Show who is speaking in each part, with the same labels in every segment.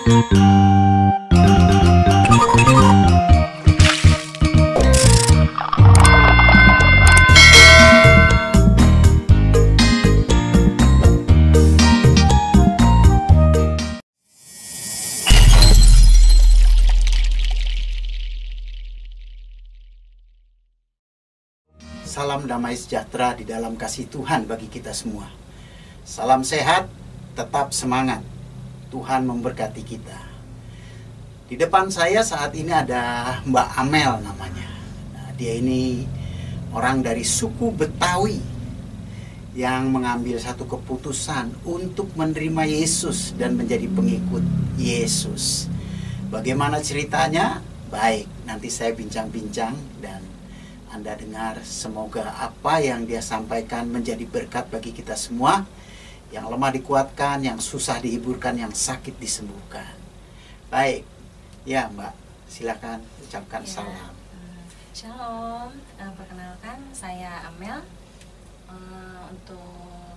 Speaker 1: Salam damai sejahtera di dalam kasih Tuhan bagi kita semua. Salam sehat, tetap semangat. Tuhan memberkati kita. Di depan saya saat ini ada Mbak Amel namanya. Nah, dia ini orang dari suku Betawi yang mengambil satu keputusan untuk menerima Yesus dan menjadi pengikut Yesus. Bagaimana ceritanya? Baik, nanti saya bincang-bincang dan Anda dengar, semoga apa yang dia sampaikan menjadi berkat bagi kita semua. Yang lemah dikuatkan, yang susah dihiburkan, yang sakit disembuhkan. Baik, ya Mbak, silakan ucapkan salam.
Speaker 2: Shalom, perkenalkan saya Amel. Untuk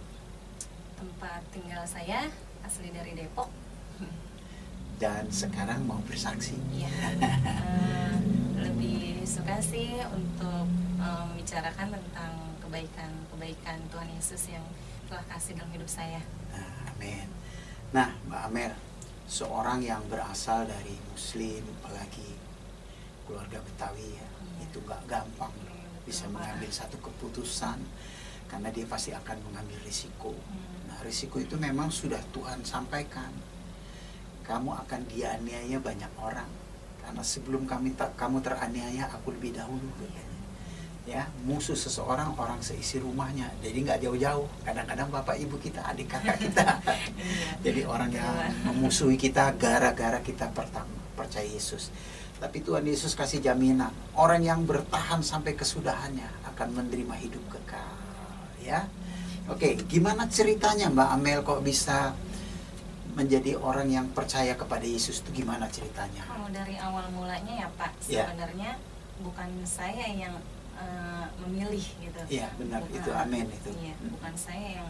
Speaker 2: tempat tinggal saya asli dari Depok.
Speaker 1: Dan sekarang mau bersaksi.
Speaker 2: Iya. Lebih suka sih untuk membicarakan tentang kebaikan Tuhan Yesus yang telah kasih dalam hidup saya.
Speaker 1: Amin. Nah, Mbak Amel, seorang yang berasal dari Muslim, apalagi keluarga Betawi ya, itu gak gampang bisa mengambil satu keputusan, karena dia pasti akan mengambil risiko. Nah, risiko itu memang sudah Tuhan sampaikan. Kamu akan dianiaya banyak orang. Karena sebelum kamu teraniaya, aku lebih dahulu. Ya, musuh seseorang orang seisi rumahnya. Jadi nggak jauh-jauh. Kadang-kadang bapak ibu kita, adik kakak kita. Jadi orang yang memusuhi kita gara-gara kita percaya Yesus. Tapi Tuhan Yesus kasih jaminan, orang yang bertahan sampai kesudahannya akan menerima hidup kekal. Ya, oke. Gimana ceritanya Mbak Amel kok bisa menjadi orang yang percaya kepada Yesus, itu gimana ceritanya?
Speaker 2: Kalau dari awal mulanya ya Pak, sebenarnya bukan saya yang memilih gitu.
Speaker 1: Iya benar, itu amin itu.
Speaker 2: Iya, bukan saya yang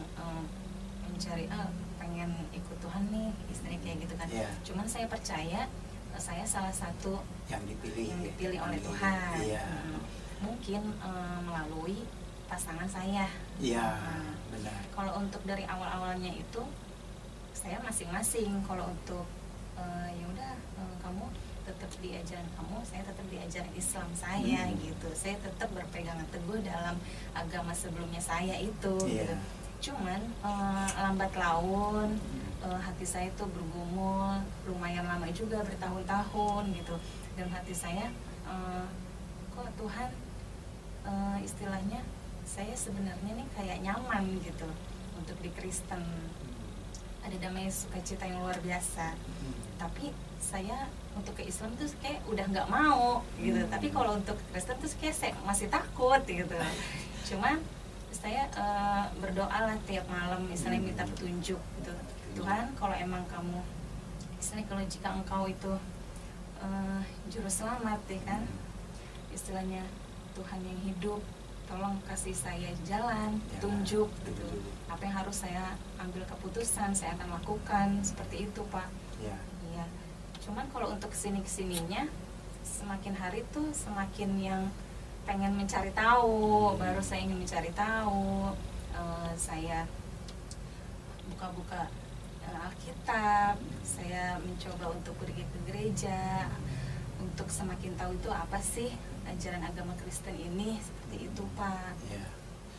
Speaker 2: mencari pengen ikut Tuhan nih, istilahnya kayak gitu kan. Cuman saya percaya saya salah satu
Speaker 1: yang dipilih
Speaker 2: oleh Tuhan.
Speaker 1: Iya.
Speaker 2: Mungkin melalui pasangan saya.
Speaker 1: Iya, benar.
Speaker 2: Kalau untuk dari awal-awalnya itu saya masing-masing. Kalau untuk ya udah kamu tetap di ajaran kamu, saya tetap di ajaran Islam saya gitu. Saya tetap berpegangan teguh dalam agama sebelumnya saya itu. Gitu. Cuman lambat laun hati saya itu bergumul, lumayan lama juga, bertahun-tahun gitu. Dan hati saya kok Tuhan istilahnya saya sebenarnya nih kayak nyaman gitu untuk di Kristen. Ada damai sukacita yang luar biasa. Tapi saya untuk ke Islam tuh kayak udah nggak mau gitu. Tapi kalau untuk Kristen tuh kayak saya masih takut gitu. Cuman saya berdoa lah tiap malam, misalnya minta petunjuk gitu. Tuhan, kalau emang kamu, misalnya kalau jika engkau itu juru selamat ya kan, istilahnya Tuhan yang hidup, tolong kasih saya jalan, tunjuk gitu. Apa yang harus saya ambil keputusan, saya akan lakukan seperti itu Pak. Iya. Cuman kalau untuk kesininya, semakin hari tuh semakin yang pengen mencari tahu, baru saya ingin mencari tahu. Saya buka-buka Alkitab, saya mencoba untuk pergi ke gereja, untuk semakin tahu itu apa sih ajaran agama Kristen ini, seperti itu Pak.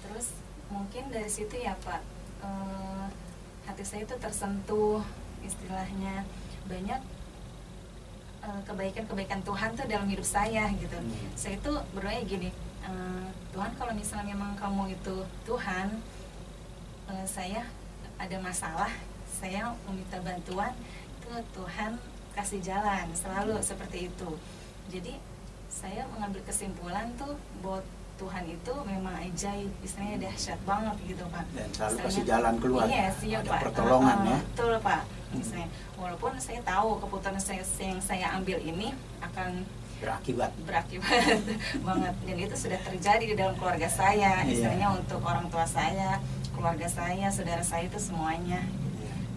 Speaker 2: Terus mungkin dari situ ya Pak, hati saya itu tersentuh, istilahnya banyak kebaikan-kebaikan Tuhan tuh dalam hidup saya gitu. Saya itu berdoa gini, Tuhan kalau misalnya memang kamu itu Tuhan, saya ada masalah, saya meminta bantuan, itu Tuhan kasih jalan, selalu seperti itu. Jadi saya mengambil kesimpulan tuh buat Tuhan itu memang ajaib, istilahnya dahsyat banget gitu Pak.
Speaker 1: Dan selalu kasih jalan keluar.
Speaker 2: Iya,
Speaker 1: ada
Speaker 2: Pak.
Speaker 1: Pertolongan ya.
Speaker 2: Betul Pak. Misalnya, walaupun saya tahu keputusan yang saya ambil ini akan
Speaker 1: berakibat
Speaker 2: banget, dan itu sudah terjadi di dalam keluarga saya, istilahnya untuk orang tua saya, keluarga saya, saudara saya itu semuanya.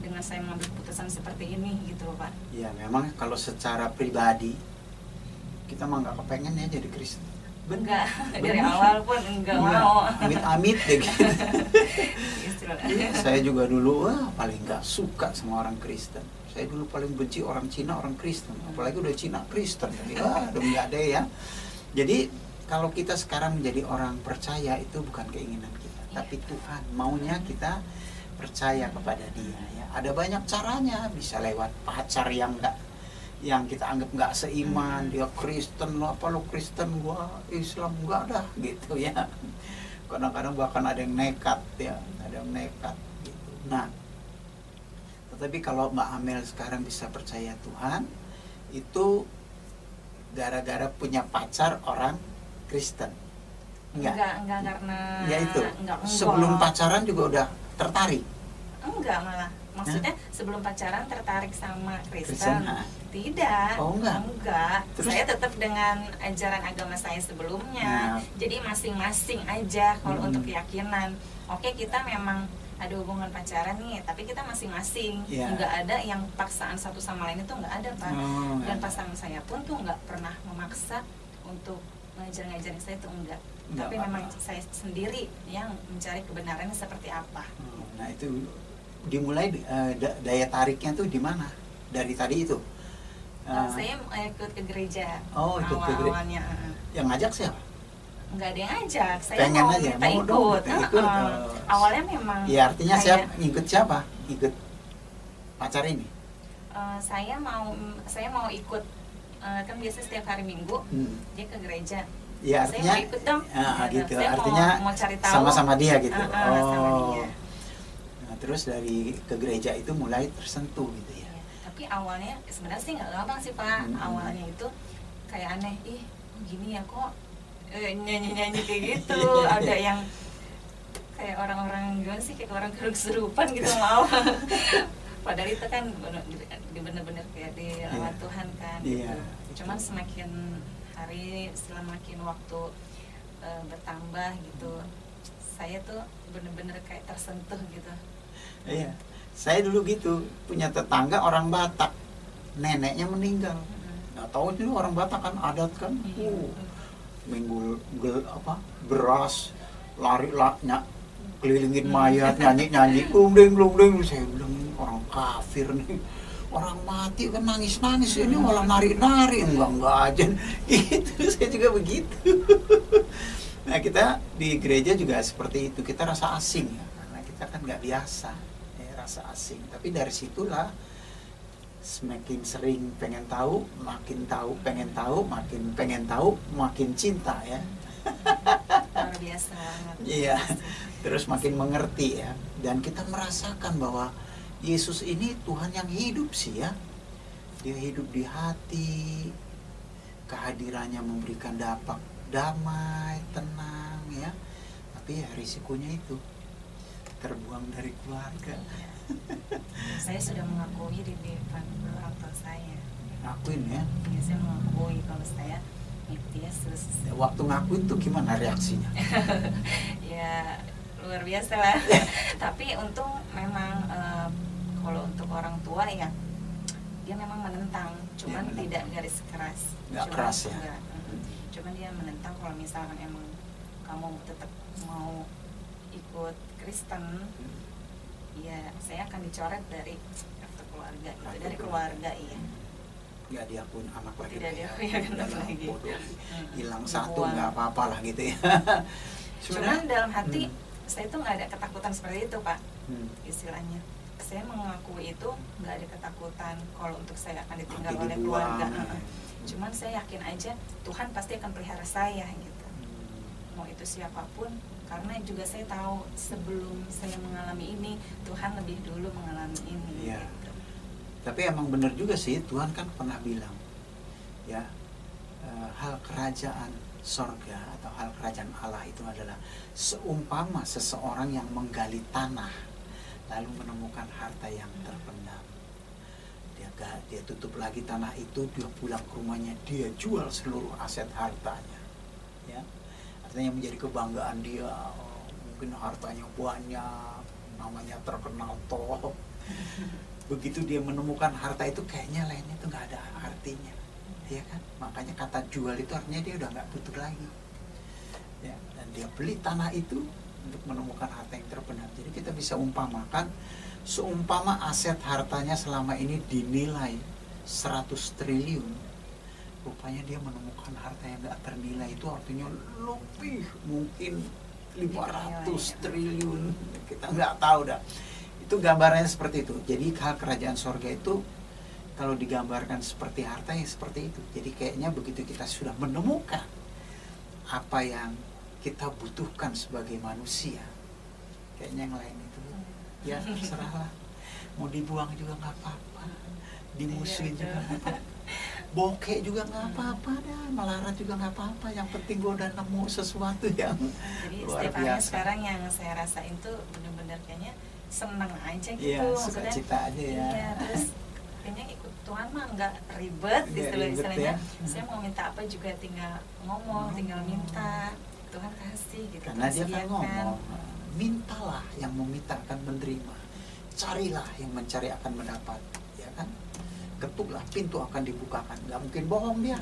Speaker 2: dengan saya mengambil keputusan seperti ini gitu loh Pak.
Speaker 1: Ya memang kalau secara pribadi kita mah nggak kepengen ya jadi Kristen.
Speaker 2: Enggak, dari awal pun enggak mau.
Speaker 1: Amit-amit deh gitu.
Speaker 2: Istilahnya.
Speaker 1: Saya juga dulu paling nggak suka sama orang Kristen. Saya dulu paling benci orang Cina, orang Kristen. Apalagi udah Cina Kristen. Jadi udah nggak ada ya. Jadi kalau kita sekarang menjadi orang percaya itu bukan keinginan kita, tapi Tuhan maunya kita percaya kepada Dia ya. Ada banyak caranya, bisa lewat pacar yang kita anggap nggak seiman, dia Kristen, lo apa lo Kristen, gua Islam, enggak dah gitu ya. Kadang-kadang bahkan ada yang nekat ya, ada yang nekat gitu. Nah, tetapi kalau Mbak Amel sekarang bisa percaya Tuhan, itu gara-gara punya pacar orang Kristen.
Speaker 2: Enggak karena
Speaker 1: ya itu.
Speaker 2: enggak.
Speaker 1: Sebelum pacaran juga udah tertarik.
Speaker 2: Enggak malah. Maksudnya sebelum pacaran tertarik sama Kristen?
Speaker 1: Kristen,
Speaker 2: tidak.
Speaker 1: Oh enggak.
Speaker 2: Terus? Saya tetap dengan ajaran agama saya sebelumnya. Jadi masing-masing aja kalau untuk keyakinan. Oke, kita memang ada hubungan pacaran nih, tapi kita masing-masing. Enggak ada yang paksaan satu sama lain, itu enggak ada Pak. Dan pasangan saya pun tuh enggak pernah memaksa untuk ngajarin saya itu enggak. Tapi memang saya sendiri yang mencari kebenarannya seperti apa.
Speaker 1: Nah itu dimulai daya tariknya tuh di mana? Dari tadi itu?
Speaker 2: Saya ikut ke gereja.
Speaker 1: Oh, ikut ke gereja.
Speaker 2: Awalnya.
Speaker 1: Yang ngajak siapa?
Speaker 2: Enggak ada yang ngajak. Saya
Speaker 1: pengen
Speaker 2: mau
Speaker 1: aja,
Speaker 2: minta
Speaker 1: mau
Speaker 2: ikut.
Speaker 1: dong, ikut.
Speaker 2: Awalnya memang.
Speaker 1: Ya artinya siapa? Ikut siapa? Ikut pacar ini?
Speaker 2: Saya mau ikut. Kan biasa setiap hari Minggu dia ke gereja.
Speaker 1: Ya artinya.
Speaker 2: Saya mau ikut dong.
Speaker 1: Gitu.
Speaker 2: Saya
Speaker 1: artinya
Speaker 2: mau cari tahu.
Speaker 1: Sama-sama dia gitu.
Speaker 2: Sama dia.
Speaker 1: Nah, terus dari ke gereja itu mulai tersentuh gitu ya.
Speaker 2: Tapi awalnya sebenarnya sih nggak gampang sih Pak. Awalnya itu kayak aneh, gini ya kok nyanyi kayak gitu. Ada yang kayak orang-orang gimana sih, kayak orang kesurupan gitu mau. Padahal itu kan bener-bener kayak di lewat Tuhan kan gitu. Cuman semakin hari, semakin waktu bertambah gitu, saya tuh bener-bener kayak tersentuh gitu. Iya,
Speaker 1: saya dulu gitu, punya tetangga orang Batak, neneknya meninggal. Nggak tahu itu orang Batak kan adat kan, minggu beras, lari kelilingin mayat, nyanyi glungdeng. Saya bilang orang kafir nih, orang mati kan nangis ini malah nari enggak aja gitu. Saya juga begitu. Nah kita di gereja juga seperti itu, kita rasa asing ya, karena kita kan nggak biasa ya, rasa asing. Tapi dari situlah semakin sering pengen tahu, makin tahu, makin pengen tahu, makin cinta ya.
Speaker 2: Luar biasa banget.
Speaker 1: Iya, terus makin mengerti ya, dan kita merasakan bahwa Yesus ini Tuhan yang hidup sih ya. Dia hidup di hati, kehadirannya memberikan damai, tenang ya. Tapi ya risikonya itu terbuang dari keluarga.
Speaker 2: Saya sudah mengakui di depan orang tua saya.
Speaker 1: Ngakuin ya?
Speaker 2: Ya, saya mengakui kalau saya ikut Yesus.
Speaker 1: Waktu ngakuin tuh gimana reaksinya?
Speaker 2: Ya luar biasa lah. Tapi untung memang kalau untuk orang tua ya dia memang menentang, cuman ya, tidak garis keras.
Speaker 1: Nggak keras ya?
Speaker 2: Cuman dia menentang kalau misalkan emang kamu tetap mau ikut Kristen, ya saya akan dicoret dari kartu keluarga gitu, dari keluarga iya.
Speaker 1: Nggak diakui anak lagi.
Speaker 2: Tidak diakui anak lagi.
Speaker 1: Hilang satu nggak apa-apa lah gitu ya.
Speaker 2: Cuman dalam hati saya tuh nggak ada ketakutan seperti itu Pak, istilahnya. Saya mengakui itu nggak ada ketakutan kalau untuk saya akan ditinggal oleh keluarga. Cuman saya yakin aja Tuhan pasti akan pelihara saya gitu. Mau itu siapapun, karena juga saya tahu sebelum saya mengalami ini Tuhan lebih dulu mengalami ini.
Speaker 1: Ya.
Speaker 2: Gitu.
Speaker 1: Tapi emang benar juga sih, Tuhan kan pernah bilang ya, hal kerajaan sorga atau hal kerajaan Allah itu adalah seumpama seseorang yang menggali tanah lalu menemukan harta yang terpendam. Dia tutup lagi tanah itu, dia pulang ke rumahnya, dia jual seluruh aset hartanya ya. Artinya menjadi kebanggaan dia, mungkin hartanya banyak, namanya terkenal top. begitu dia menemukan harta itu kayaknya lainnya itu nggak ada artinya, ya kan? Makanya kata jual itu artinya dia udah nggak butuh lagi, ya. Dan dia beli tanah itu untuk menemukan harta yang terbenar. Jadi kita bisa umpamakan, seumpama aset hartanya selama ini dinilai 100 triliun, rupanya dia menemukan harta yang nggak ternilai, itu artinya lebih mungkin 500 triliun, kita nggak tahu dah. Itu gambarannya seperti itu. Jadi hal kerajaan sorga itu kalau digambarkan seperti harta ya seperti itu. Jadi kayaknya begitu kita sudah menemukan apa yang kita butuhkan sebagai manusia, kayaknya yang lain itu ya terserahlah, mau dibuang juga nggak apa-apa, dimusuhin juga nggak apa-apa, bokeh juga nggak apa-apa dah, melarat juga nggak apa-apa, yang penting gue udah nemu sesuatu yang
Speaker 2: jadi
Speaker 1: luar
Speaker 2: setiap
Speaker 1: biasa.
Speaker 2: hari sekarang yang saya rasain tuh benar-benar kayaknya seneng aja gitu,
Speaker 1: Iya, sukacita aja ya.
Speaker 2: Iya, terus kayaknya ikut Tuhan mah nggak ribet, istilahnya.
Speaker 1: Ya.
Speaker 2: Saya mau minta apa juga tinggal ngomong, tinggal minta, Tuhan kasih gitu.
Speaker 1: Karena dia kan ngomong, mintalah yang meminta akan menerima, carilah yang mencari akan mendapat, ya kan? Ketuklah pintu akan dibukakan, nggak mungkin bohong dia.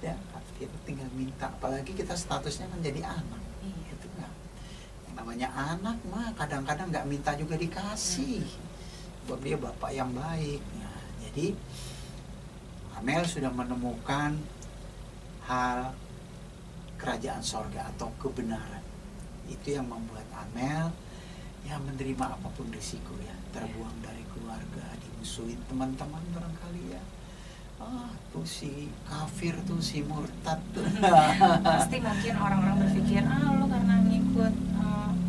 Speaker 1: Ya, kita tinggal minta, apalagi kita statusnya menjadi anak.
Speaker 2: Iya.
Speaker 1: Itu nggak. Yang namanya anak mah kadang-kadang nggak minta juga dikasih. Sebab dia bapak yang baik. Nah, jadi Amel sudah menemukan hal kerajaan sorga atau kebenaran. Itu yang membuat Amel ya menerima apapun risiko ya, terbuang dari keluarga, dimusuhin teman-teman barangkali ya. Tuh si kafir tuh, si murtad tuh.
Speaker 2: Pasti mungkin orang-orang berpikir, lu karena ngikut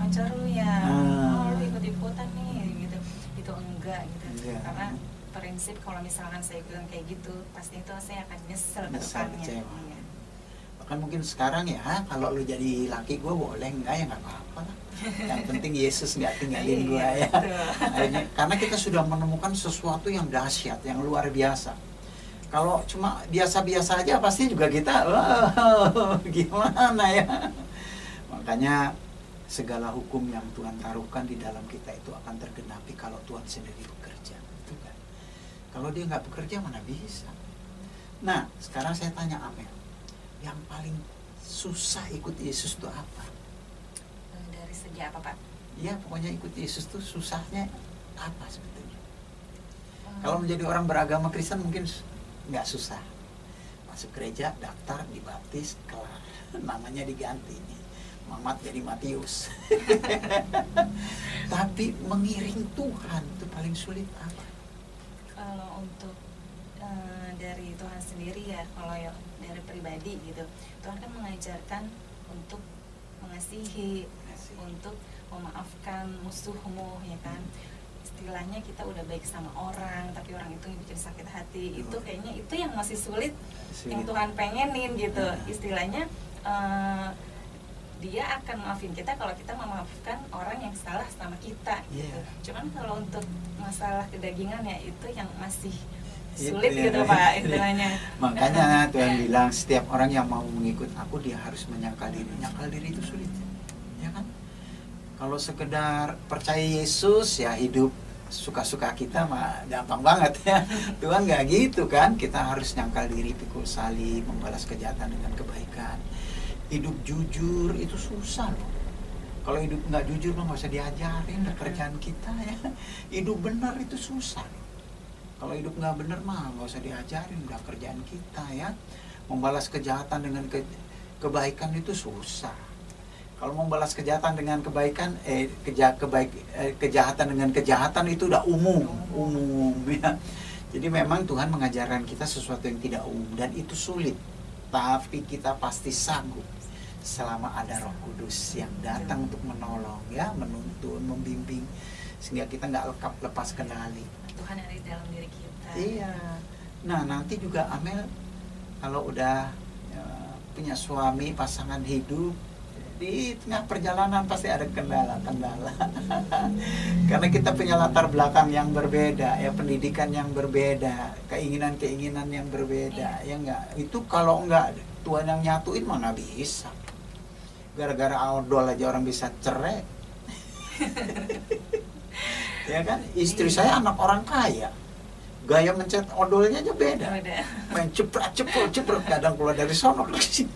Speaker 2: pacar lu ya, lu ikut-ikutan nih gitu. Itu enggak gitu.
Speaker 1: Enggak.
Speaker 2: Karena prinsip kalau misalkan saya bilang kayak gitu, pasti itu saya akan nyesel ke depannya.
Speaker 1: Kecewa.
Speaker 2: Iya.
Speaker 1: Bahkan mungkin sekarang ya, kalau lu jadi laki gue boleh enggak ya nggak apa-apa lah. Yang penting Yesus nggak tinggalin gue ya. Akhirnya, karena kita sudah menemukan sesuatu yang dahsyat, yang luar biasa. Kalau cuma biasa-biasa aja pasti juga kita, gimana ya. Makanya segala hukum yang Tuhan taruhkan di dalam kita itu akan tergenapi kalau Tuhan sendiri bekerja. Itu kan. Kalau dia nggak bekerja mana bisa. Nah, sekarang saya tanya Amel, yang paling susah ikut Yesus itu apa?
Speaker 2: Dari segi apa, Pak?
Speaker 1: Ya, pokoknya ikut Yesus itu susahnya apa sebetulnya? Kalau menjadi orang beragama Kristen mungkin nggak susah. Masuk gereja, daftar, dibaptis, kelar. Namanya diganti nih. Mamat jadi Matius. Tapi mengiring Tuhan itu paling sulit apa?
Speaker 2: Kalau untuk dari Tuhan sendiri ya, kalau ya dari pribadi gitu, Tuhan kan mengajarkan untuk mengasihi, untuk memaafkan musuhmu, ya kan. Istilahnya kita udah baik sama orang, tapi orang itu bikin sakit hati, itu kayaknya itu yang masih sulit. Yang Tuhan pengenin gitu. Istilahnya dia akan maafin kita kalau kita memaafkan orang yang salah sama kita gitu. Cuman kalau untuk masalah kedagingan ya itu yang masih sulit gitu Pak istilahnya.
Speaker 1: Makanya Tuhan bilang setiap orang yang mau mengikut aku dia harus menyangkal diri. Menyangkal diri itu sulit, ya kan? Kalau sekedar percaya Yesus ya hidup suka-suka kita mah gampang banget ya. Tuhan nggak gitu kan? Kita harus nyangkal diri, pikul salib, membalas kejahatan dengan kebaikan. Hidup jujur itu susah loh. Kalau hidup nggak jujur mah nggak usah diajarin, kerjaan kita ya. Hidup benar itu susah loh. Kalau hidup nggak benar mah nggak usah diajarin, udah kerjaan kita ya. Membalas kejahatan dengan kebaikan itu susah. Kalau membalas kejahatan dengan kebaikan, kejahatan dengan kejahatan itu udah umum ya. Jadi memang Tuhan mengajarkan kita sesuatu yang tidak umum dan itu sulit. Tapi kita pasti sanggup selama ada Roh Kudus yang datang untuk menolong ya, menuntun, membimbing sehingga kita nggak lepas kendali.
Speaker 2: Tuhan ada di dalam diri kita.
Speaker 1: Iya. Nah nanti juga Amel kalau udah punya suami, pasangan hidup, di tengah perjalanan pasti ada kendala-kendala. Karena kita punya latar belakang yang berbeda, ya pendidikan yang berbeda, keinginan-keinginan yang berbeda, ya enggak. Itu kalau enggak Tuhan yang nyatuin mana bisa. Gara-gara odol aja orang bisa cerai. Ya kan, istri saya anak orang kaya, gaya mencet odolnya aja beda. Main cepret, kadang keluar dari sono ke sini.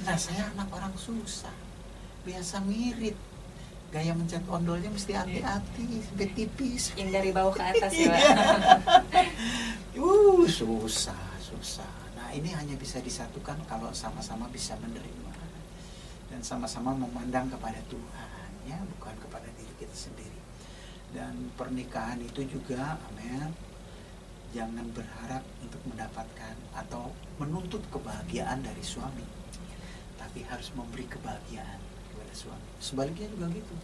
Speaker 1: Nah, saya anak orang susah, biasa ngirit. Gaya mencet ondolnya mesti hati-hati, sampai tipis.
Speaker 2: Yang dari bawah ke atas ya,
Speaker 1: susah. Nah, ini hanya bisa disatukan kalau sama-sama bisa menerima dan sama-sama memandang kepada Tuhan, ya, bukan kepada diri kita sendiri. Dan pernikahan itu juga, amin, jangan berharap untuk mendapatkan atau menuntut kebahagiaan dari suami, tapi harus memberi kebahagiaan kepada suami. Sebaliknya juga gitu.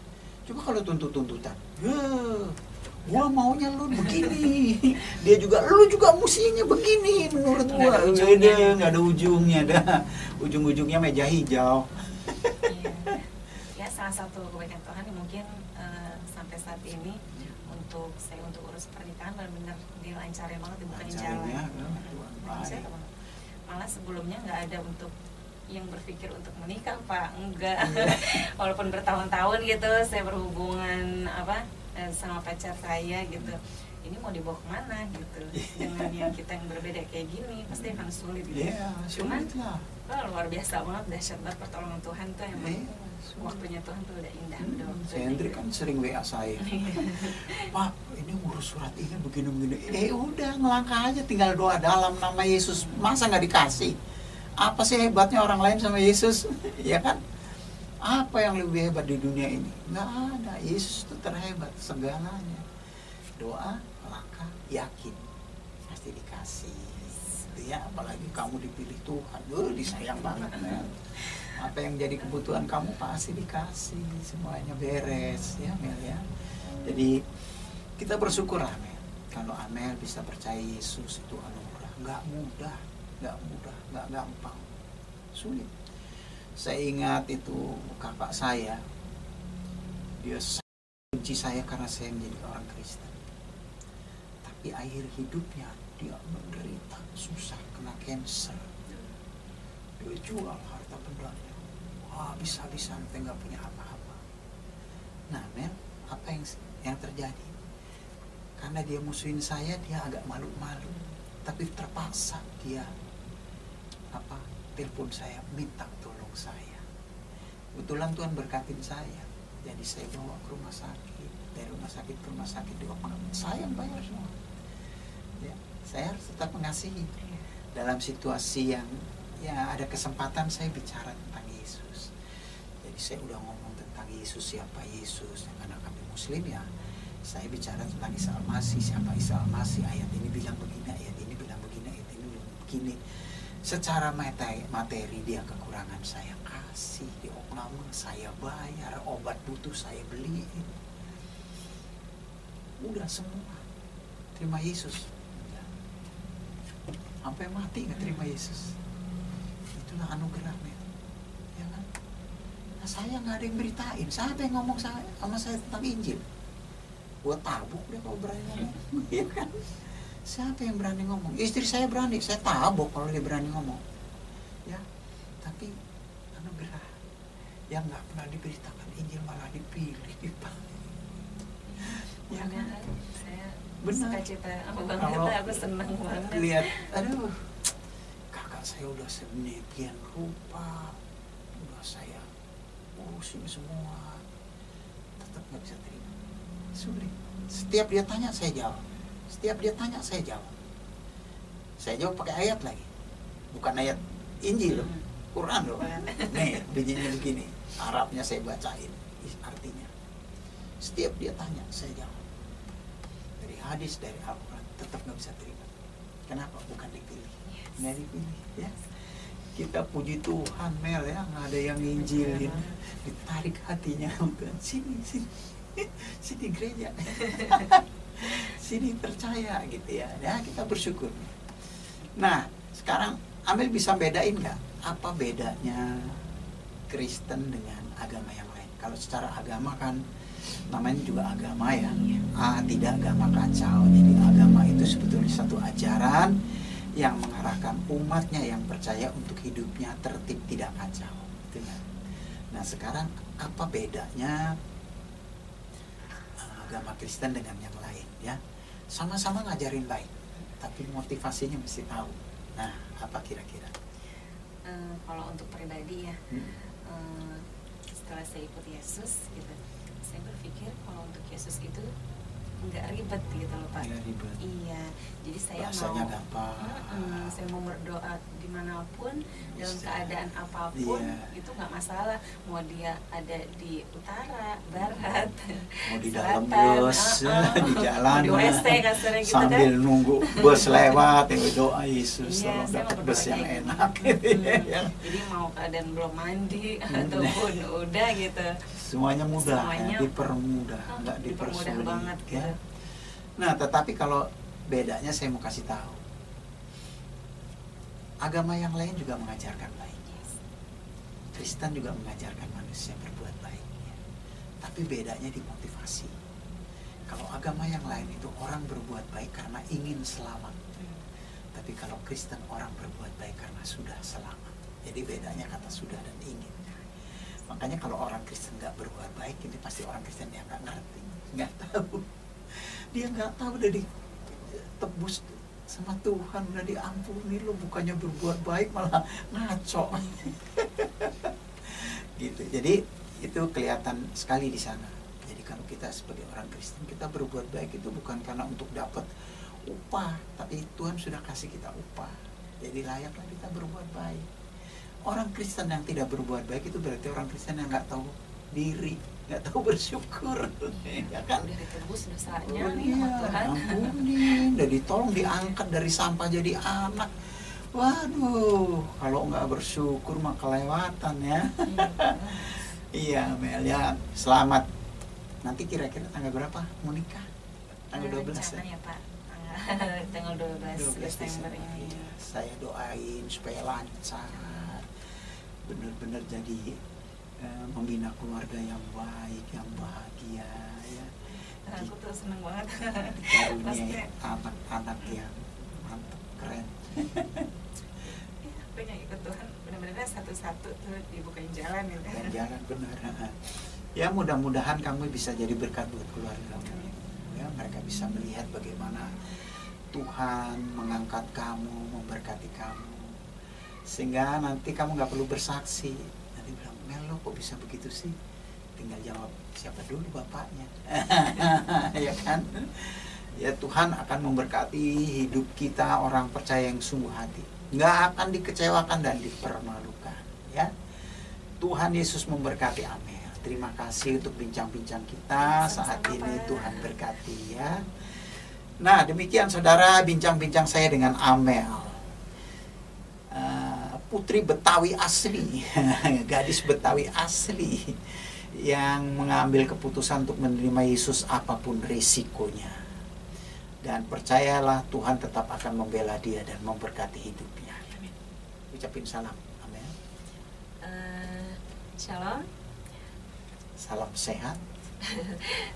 Speaker 1: Coba kalau tuntut-tuntutan, gua maunya lu begini, dia juga, lu juga musinya begini, menurut gua nggak ada ujungnya dah. Ujung-ujungnya meja hijau.
Speaker 2: Ya, salah satu kebaikan Tuhan yang mungkin sampai saat ini untuk urus pernikahan benar-benar dilancarin banget, dibukain jalan. Malah sebelumnya nggak ada untuk yang berpikir untuk menikah, Pak, enggak. Walaupun bertahun-tahun gitu saya berhubungan sama pacar saya gitu, ini mau dibawa kemana gitu, dengan yang kita yang berbeda kayak gini pasti akan sulit gitu. Cuman luar biasa banget, dahsyat banget pertolongan Tuhan tuh, emang waktunya Tuhan tuh udah indah.
Speaker 1: Saya Hendrik kan sering WA saya, Pak, ini ngurus surat ini begini-begini. Udah ngelangkah aja, tinggal doa dalam nama Yesus, masa nggak dikasih? Apa sih hebatnya orang lain sama Yesus? Ya kan? Apa yang lebih hebat di dunia ini? Nggak ada. Yesus itu terhebat segalanya. Doa, langkah, yakin pasti dikasih. Ya, apalagi kamu dipilih Tuhan, disayang banget, Mel. Apa yang jadi kebutuhan kamu pasti dikasih, semuanya beres, ya Mel ya. Jadi kita bersyukur, Mel, kalau Amel bisa percaya Yesus itu anugerah. Nggak mudah, nggak gampang, sulit. Saya ingat itu kakak saya, dia benci saya karena saya menjadi orang Kristen. Tapi akhir hidupnya dia menderita, susah, kena cancer. Dia jual harta bendanya, habis-habisan, sampai nggak punya apa-apa. Nah, Mel, apa yang terjadi? Karena dia musuhin saya, dia agak malu-malu. Tapi terpaksa dia telepon saya, minta tolong saya. Kebetulan Tuhan berkatin saya, jadi saya bawa ke rumah sakit, dari rumah sakit ke rumah sakit, saya yang bayar semua. Ya, saya harus tetap mengasihi. Dalam situasi yang ada kesempatan saya bicara tentang Yesus. Jadi saya udah ngomong tentang Yesus, siapa Yesus, karena kami Muslim ya. Saya bicara tentang Isa Al-Masih, siapa Isa Al-Masih, ayat ini bilang begini, ayat ini bilang begini, ayat ini bilang begini. Secara materi dia kekurangan saya kasih, diopname saya bayar, obat butuh saya beliin. Udah semua. Terima Yesus. Sampai mati nggak terima Yesus. Itulah anugerahnya. Ya kan? Nah, saya nggak ada yang beritain. Siapa yang ngomong sama saya tentang Injil? Gua tabuk deh kalau berani ngomong. Iya kan? Siapa yang berani ngomong? Istri saya berani, saya tabuk kalau dia berani ngomong. Ya, tapi anugerah yang nggak pernah diberitakan Injil malah dipilih, dipanggil. Ya kan?
Speaker 2: Saya
Speaker 1: benar.
Speaker 2: Kalau aku senang banget.
Speaker 1: Lihat, aduh, kakak saya udah sedemikian rupa, udah saya urusin semua, tetap nggak bisa terima. Sulit. Setiap dia tanya saya jawab. Setiap dia tanya saya jawab. Saya jawab pakai ayat lagi. Bukan ayat Injil loh, Quran loh. Nih, bijinya begini. Arabnya saya bacain artinya. Setiap dia tanya saya jawab. Dari hadis, dari Al-Quran, tetap nggak bisa terima. Kenapa? Bukan dipilih. Nggak dipilih ya. Kita puji Tuhan, Mel ya, nggak ada yang nginjilin. Ditarik hatinya, sini sini gereja. Sini percaya gitu ya. Ya, kita bersyukur. Nah, sekarang Amel bisa bedain nggak apa bedanya Kristen dengan agama yang lain? Kalau secara agama kan namanya juga agama ya. Tidak agama kacau. Jadi agama itu sebetulnya satu ajaran yang mengarahkan umatnya yang percaya untuk hidupnya tertib, tidak kacau. Gitu kan? Nah, sekarang apa bedanya agama Kristen dengan yang lain ya. Sama-sama ngajarin baik, tapi motivasinya mesti tahu. Nah, apa kira-kira?
Speaker 2: Kalau untuk pribadi ya, setelah saya ikut Yesus gitu, saya berpikir kalau untuk Yesus itu nggak ribet gitu loh Pak.
Speaker 1: Nggak ribet.
Speaker 2: Iya, jadi saya
Speaker 1: Bahasanya
Speaker 2: mau
Speaker 1: gampang.
Speaker 2: saya mau berdoa dimanapun dalam keadaan apapun itu nggak masalah, mau dia ada di utara, barat,
Speaker 1: Mau di dalam
Speaker 2: selatan,
Speaker 1: bus, di jalan,
Speaker 2: di WC kasarnya gitu
Speaker 1: sambil
Speaker 2: kan.
Speaker 1: nunggu bus lewat, doa Yesus
Speaker 2: Iya,
Speaker 1: tolong
Speaker 2: saya
Speaker 1: dapat
Speaker 2: mau
Speaker 1: bus
Speaker 2: berdoa
Speaker 1: yang
Speaker 2: kayak
Speaker 1: enak.
Speaker 2: Jadi mau keadaan belum mandi ataupun udah gitu,
Speaker 1: Semuanya mudah,
Speaker 2: Semuanya,
Speaker 1: ya, dipermudah, nggak
Speaker 2: dipermudah
Speaker 1: dipersulit.
Speaker 2: banget
Speaker 1: Ya.
Speaker 2: gitu.
Speaker 1: Nah, tetapi kalau bedanya saya mau kasih tahu, agama yang lain juga mengajarkan baik. Kristen juga mengajarkan manusia berbuat baik. Ya. Tapi bedanya di motivasi. Kalau agama yang lain itu orang berbuat baik karena ingin selamat. Tapi kalau Kristen orang berbuat baik karena sudah selamat. Jadi bedanya kata sudah dan ingin. Makanya kalau orang Kristen nggak berbuat baik, ini pasti orang Kristen yang nggak ngerti, nggak tahu. Dia nggak tahu udah ditebus sama Tuhan, udah diampuni, lo bukannya berbuat baik malah ngaco. Gitu. Jadi itu kelihatan sekali di sana. Jadi kalau kita sebagai orang Kristen, kita berbuat baik itu bukan karena untuk dapat upah, tapi Tuhan sudah kasih kita upah. Jadi layaklah kita berbuat baik. Orang Kristen yang tidak berbuat baik itu berarti orang Kristen yang nggak tahu diri, nggak tahu bersyukur. Ya kan?
Speaker 2: Udah ditebus dosanya
Speaker 1: Oh,
Speaker 2: nih sama Tuhan.
Speaker 1: ampuni, udah ditolong diangkat dari sampah jadi anak. Waduh, kalau nggak bersyukur mah kelewatan ya. Iya, Mel ya, selamat. Nanti kira-kira tanggal berapa mau nikah? Tanggal 12
Speaker 2: Rencana
Speaker 1: ya?
Speaker 2: ya Pak, tanggal 12 Desember ini.
Speaker 1: Ya, saya doain supaya lancar, benar-benar jadi membina keluarga yang baik, yang bahagia ya.
Speaker 2: Aku tuh seneng banget.
Speaker 1: Dikaruniai anak-anak yang mantap, keren.
Speaker 2: Pengen ikut Tuhan, benar-benar satu-satu tuh dibukain jalan gitu.
Speaker 1: Dan jalan benar. Ya mudah-mudahan kamu bisa jadi berkat buat keluarga. Ya, mereka bisa melihat bagaimana Tuhan mengangkat kamu, memberkati kamu, sehingga nanti kamu nggak perlu bersaksi. Nanti bilang, Mel lo kok bisa begitu sih? Tinggal jawab, siapa dulu bapaknya? Ya kan? Ya Tuhan akan memberkati hidup kita, orang percaya yang sungguh hati. Nggak akan dikecewakan dan dipermalukan. Ya, Tuhan Yesus memberkati. Amin. Terima kasih untuk bincang-bincang kita saat ini. Tuhan berkati ya. Nah, demikian saudara bincang-bincang saya dengan Amel, putri Betawi asli, gadis Betawi asli yang mengambil keputusan untuk menerima Yesus apapun risikonya. Dan percayalah Tuhan tetap akan membela dia dan memberkati hidupnya. Amin. Ucapin salam. Amin.
Speaker 2: Shalom.
Speaker 1: Salam sehat.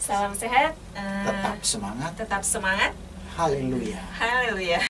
Speaker 2: Salam sehat.
Speaker 1: Tetap semangat.
Speaker 2: Tetap semangat.
Speaker 1: Haleluya.
Speaker 2: Haleluya.